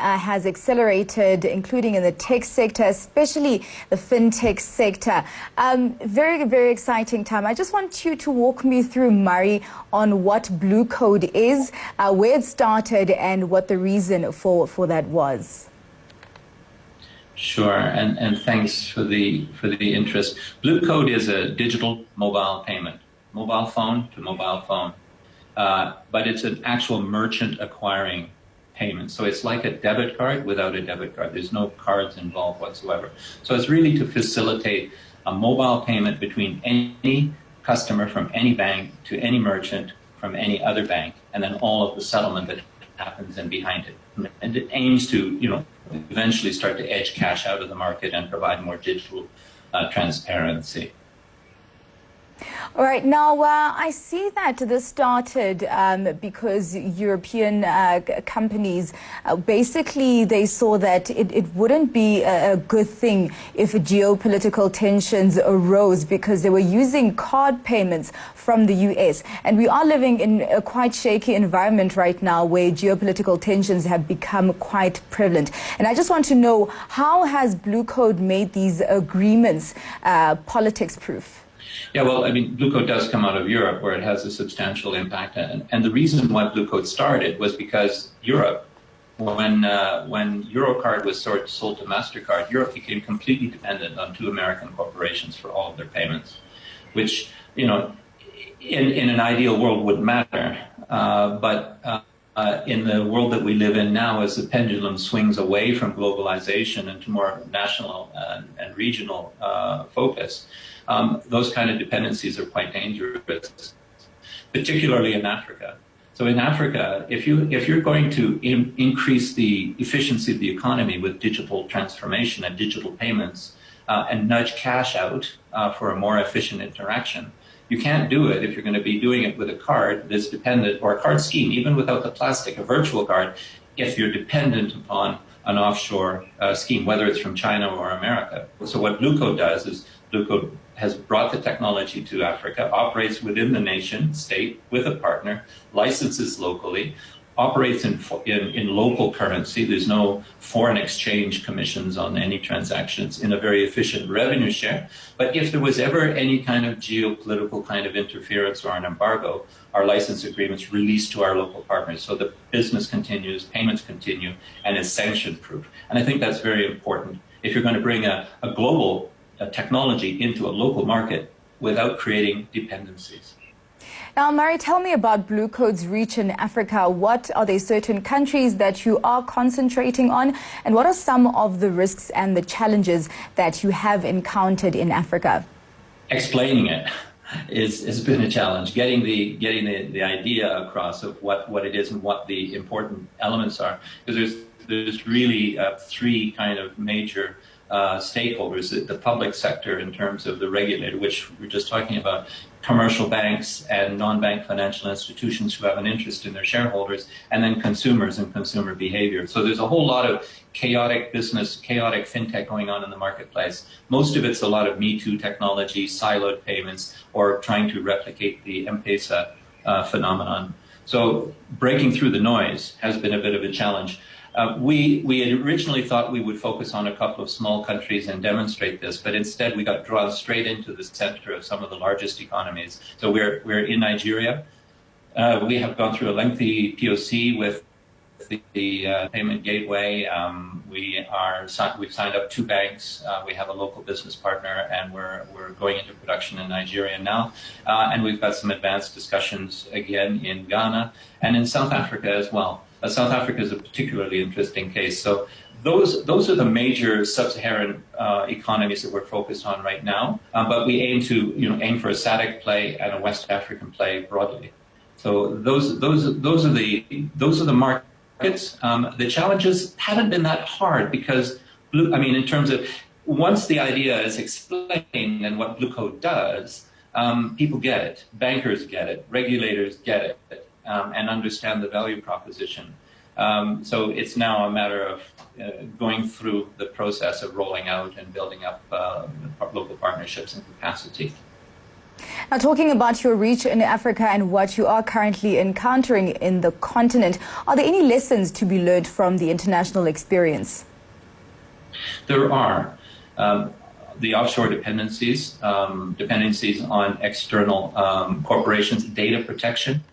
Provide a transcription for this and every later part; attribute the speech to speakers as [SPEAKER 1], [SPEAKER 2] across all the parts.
[SPEAKER 1] has accelerated, including in the tech sector, especially the fintech sector. Very, very exciting time. I just want you to walk me through, Murray, on what Blue Code is, where it started, and what the reason for that was.
[SPEAKER 2] Sure, and thanks for the interest. Blue Code is a digital mobile payment, mobile phone to mobile phone, but it's an actual merchant acquiring payment. So it's like a debit card without a debit card. There's no cards involved whatsoever. So it's really to facilitate a mobile payment between any customer from any bank to any merchant from any other bank, and then all of the settlement that happens in behind it. And it aims to, eventually start to edge cash out of the market and provide more digital transparency.
[SPEAKER 1] All right. Now, I see that this started because European companies, basically, they saw that it wouldn't be a good thing if geopolitical tensions arose because they were using card payments from the U.S. And we are living in a quite shaky environment right now where geopolitical tensions have become quite prevalent. And I just want to know, how has Blue Code made these agreements politics-proof?
[SPEAKER 2] Yeah, well, I mean, Blue Code does come out of Europe, where it has a substantial impact. And the reason why Blue Code started was because Europe, when Eurocard was sold to MasterCard, Europe became completely dependent on two American corporations for all of their payments, which, in an ideal world wouldn't matter. But in the world that we live in now, as the pendulum swings away from globalization and to more national and regional focus, those kind of dependencies are quite dangerous, particularly in Africa. So in Africa, if you're going to increase the efficiency of the economy with digital transformation and digital payments and nudge cash out for a more efficient interaction, you can't do it if you're going to be doing it with a card that's dependent, or a card scheme, even without the plastic, a virtual card, if you're dependent upon an offshore scheme, whether it's from China or America. So what Blue Code does is Blue Code has brought the technology to Africa, operates within the nation state with a partner, licenses locally, operates in local currency. There's no foreign exchange commissions on any transactions, in a very efficient revenue share. But if there was ever any kind of geopolitical kind of interference or an embargo, our license agreements release to our local partners. So the business continues, payments continue, and is sanction proof. And I think that's very important. If you're going to bring a global technology into a local market without creating dependencies.
[SPEAKER 1] Now, Murray, tell me about Blue Code's reach in Africa. What are there certain countries that you are concentrating on? And what are some of the risks and the challenges that you have encountered in Africa?
[SPEAKER 2] Explaining it has been a challenge. Getting the idea across of what it is and what the important elements are. Because there's really three kind of major stakeholders: the public sector in terms of the regulator, which we're just talking about, commercial banks and non-bank financial institutions who have an interest in their shareholders, and then consumers and consumer behavior. So there's a whole lot of chaotic business, chaotic fintech going on in the marketplace. Most of it's a lot of Me Too technology, siloed payments, or trying to replicate the M-Pesa phenomenon. So breaking through the noise has been a bit of a challenge. We had originally thought we would focus on a couple of small countries and demonstrate this, but instead we got drawn straight into the center of some of the largest economies. So we're in Nigeria. We have gone through a lengthy POC with the payment gateway. We've signed up 2 banks. We have a local business partner, and we're going into production in Nigeria now. And we've got some advanced discussions again in Ghana and in South Africa as well. South Africa is a particularly interesting case. So those are the major sub-Saharan economies that we're focused on right now. But we aim for a SADC play and a West African play broadly. So those are the markets. The challenges haven't been that hard because in terms of once the idea is explained and what Blue Code does, people get it, bankers get it, regulators get it. And understand the value proposition. So it's now a matter of going through the process of rolling out and building up local partnerships and capacity.
[SPEAKER 1] Now, talking about your reach in Africa and what you are currently encountering in the continent, are there any lessons to be learned from the international experience?
[SPEAKER 2] There are. The offshore dependencies on external corporations, data protection.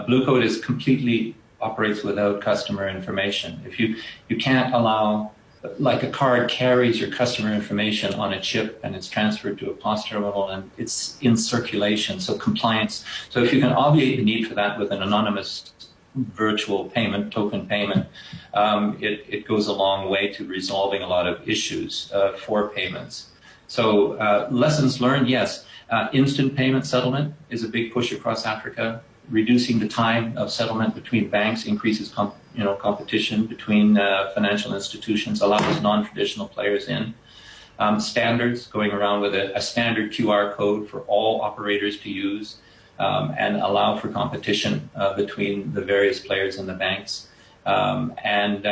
[SPEAKER 2] Blue Code is completely operates without customer information. If you can't allow, like a card carries your customer information on a chip and it's transferred to a POS terminal and it's in circulation, so compliance. So if you can obviate the need for that with an anonymous virtual payment, token payment, it goes a long way to resolving a lot of issues for payments. So lessons learned, yes. Instant payment settlement is a big push across Africa. Reducing the time of settlement between banks increases competition between financial institutions, allows non-traditional players in. Standards, going around with a standard QR code for all operators to use and allow for competition between the various players in the banks. And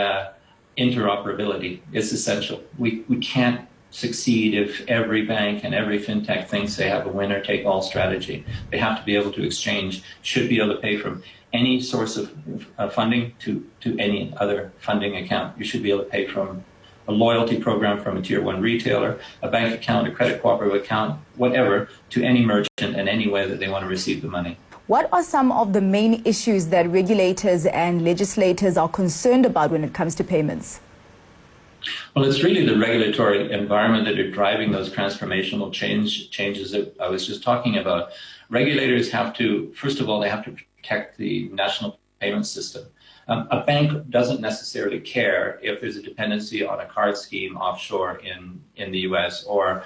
[SPEAKER 2] interoperability is essential. We can't succeed if every bank and every fintech thinks they have a winner-take-all strategy. They have to be able to exchange, should be able to pay from any source of funding to any other funding account. You should be able to pay from a loyalty program from a tier one retailer, a bank account, a credit cooperative account, whatever, to any merchant in any way that they want to receive the money.
[SPEAKER 1] What are some of the main issues that regulators and legislators are concerned about when it comes to payments?
[SPEAKER 2] Well, it's really the regulatory environment that are driving those transformational changes that I was just talking about. Regulators have to, first of all, they have to protect the national payment system. A bank doesn't necessarily care if there's a dependency on a card scheme offshore in the US or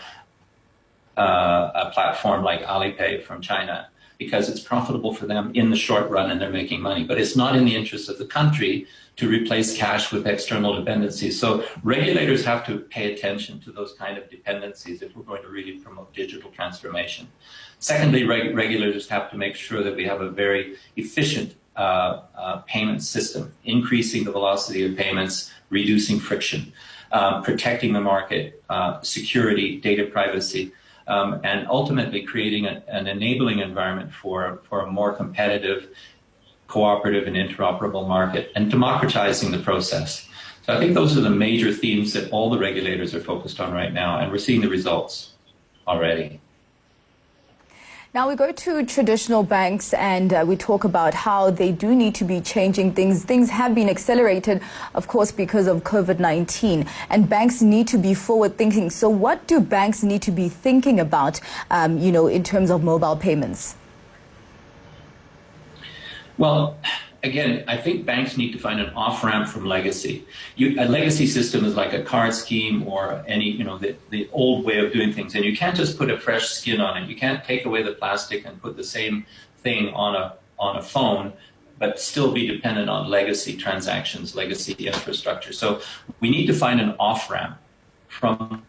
[SPEAKER 2] a platform like Alipay from China, because it's profitable for them in the short run and they're making money. But it's not in the interest of the country to replace cash with external dependencies. So regulators have to pay attention to those kind of dependencies if we're going to really promote digital transformation. Secondly, regulators have to make sure that we have a very efficient payment system, increasing the velocity of payments, reducing friction, protecting the market, security, data privacy, and ultimately creating an enabling environment for a more competitive, cooperative and interoperable market, and democratizing the process. So I think those are the major themes that all the regulators are focused on right now, and we're seeing the results already.
[SPEAKER 1] Now we go to traditional banks and we talk about how they do need to be changing things. Things have been accelerated, of course, because of COVID-19, and banks need to be forward thinking. So what do banks need to be thinking about, in terms of mobile payments? Well, again, I think banks need to find an off-ramp from legacy. A legacy system is like a card scheme or any, the old way of doing things. And you can't just put a fresh skin on it. You can't take away the plastic and put the same thing on a phone, but still be dependent on legacy transactions, legacy infrastructure. So we need to find an off-ramp from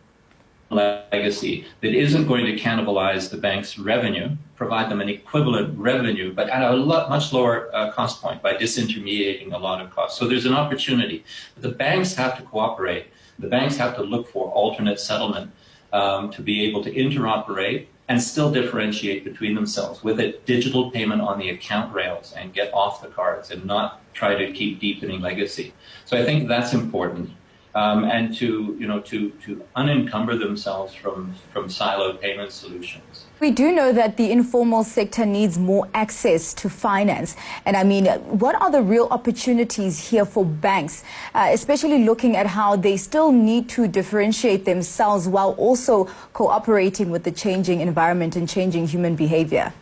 [SPEAKER 1] legacy that isn't going to cannibalize the bank's revenue, provide them an equivalent revenue, but at a much lower cost point by disintermediating a lot of costs. So there's an opportunity. The banks have to cooperate. The banks have to look for alternate settlement to be able to interoperate and still differentiate between themselves with a digital payment on the account rails and get off the cards and not try to keep deepening legacy. So I think that's important. And to unencumber themselves from siloed payment solutions. We do know that the informal sector needs more access to finance. And I mean, what are the real opportunities here for banks, especially looking at how they still need to differentiate themselves while also cooperating with the changing environment and changing human behavior?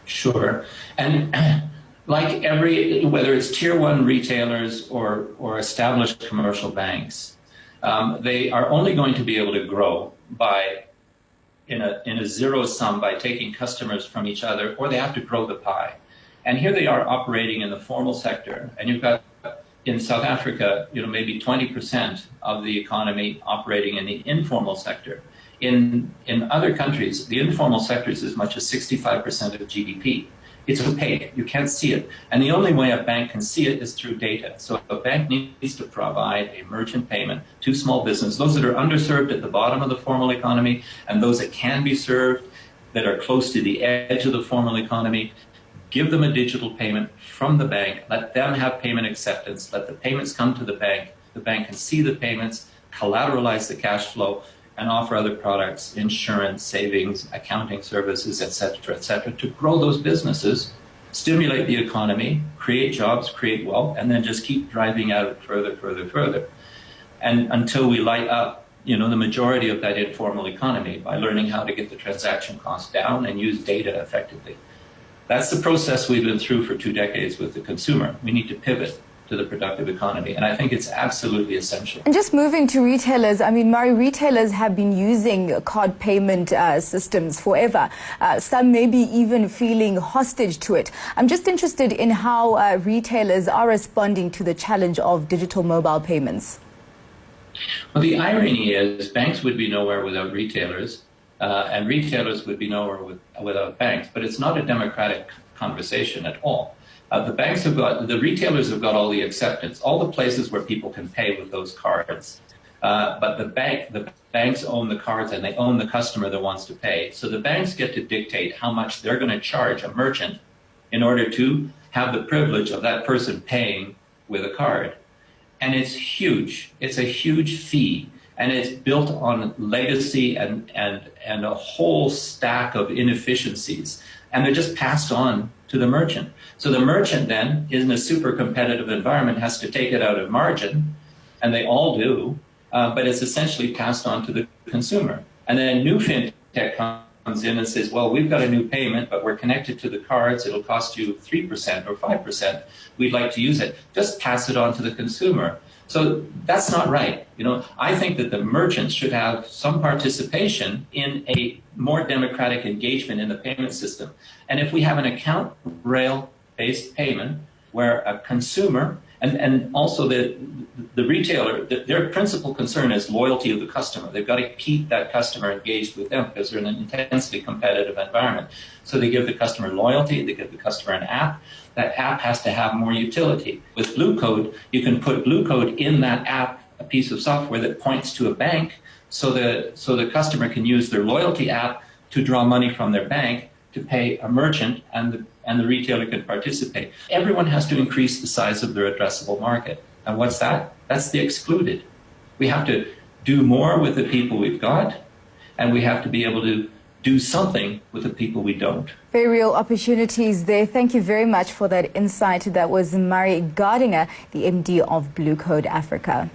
[SPEAKER 1] Sure. And like whether it's tier one retailers or established commercial banks, they are only going to be able to grow in a zero sum by taking customers from each other, or they have to grow the pie. And here they are operating in the formal sector, and you've got in South Africa, maybe 20% of the economy operating in the informal sector. In other countries, the informal sector is as much as 65% of GDP. It's opaque. You can't see it. And the only way a bank can see it is through data. So a bank needs to provide a merchant payment to small business, those that are underserved at the bottom of the formal economy and those that can be served
[SPEAKER 2] that are close to the edge of the formal economy. Give them a digital payment from the bank. Let them have payment acceptance. Let the payments come to the bank. The bank can see the payments, collateralize the cash flow, and offer other products, insurance, savings, accounting services, et cetera, to grow those businesses, stimulate the economy, create jobs, create wealth, and then just keep driving out further. And until we light up, the majority of that informal economy by learning how to get the transaction costs down and use data effectively. That's the process we've been through for 2 decades with the consumer. We need to pivot to the productive economy, and I think it's absolutely essential.
[SPEAKER 1] And just moving to retailers, Murray, retailers have been using card payment systems forever. Some maybe even feeling hostage to it. I'm just interested in how retailers are responding to the challenge of digital mobile payments.
[SPEAKER 2] Well, the irony is banks would be nowhere without retailers, and retailers would be nowhere without banks, but it's not a democratic conversation at all. The retailers have got all the acceptance, all the places where people can pay with those cards. But the banks own the cards and they own the customer that wants to pay. So the banks get to dictate how much they're going to charge a merchant in order to have the privilege of that person paying with a card. And it's huge. It's a huge fee. And it's built on legacy and a whole stack of inefficiencies. And they're just passed on to the merchant. So the merchant then, in a super competitive environment, has to take it out of margin, and they all do, but it's essentially passed on to the consumer. And then new fintech comes in and says, well, we've got a new payment, but we're connected to the cards. It'll cost you 3% or 5%. We'd like to use it. Just pass it on to the consumer. So that's not right. I think that the merchants should have some participation in a more democratic engagement in the payment system. And if we have an account rail-based payment where a consumer and also the retailer, their principal concern is loyalty of the customer. They've got to keep that customer engaged with them because they're in an intensely competitive environment. So they give the customer loyalty, they give the customer an app. That app has to have more utility. With Blue Code, you can put Blue Code in that app, a piece of software that points to a bank, so the customer can use their loyalty app to draw money from their bank to pay a merchant, and the retailer can participate. Everyone has to increase the size of their addressable market. And what's that? That's the excluded. We have to do more with the people we've got, and we have to be able to do something with the people we don't.
[SPEAKER 1] Very real opportunities there. Thank you very much for that insight. That was Murray Gardinger, the MD of Blue Code Africa.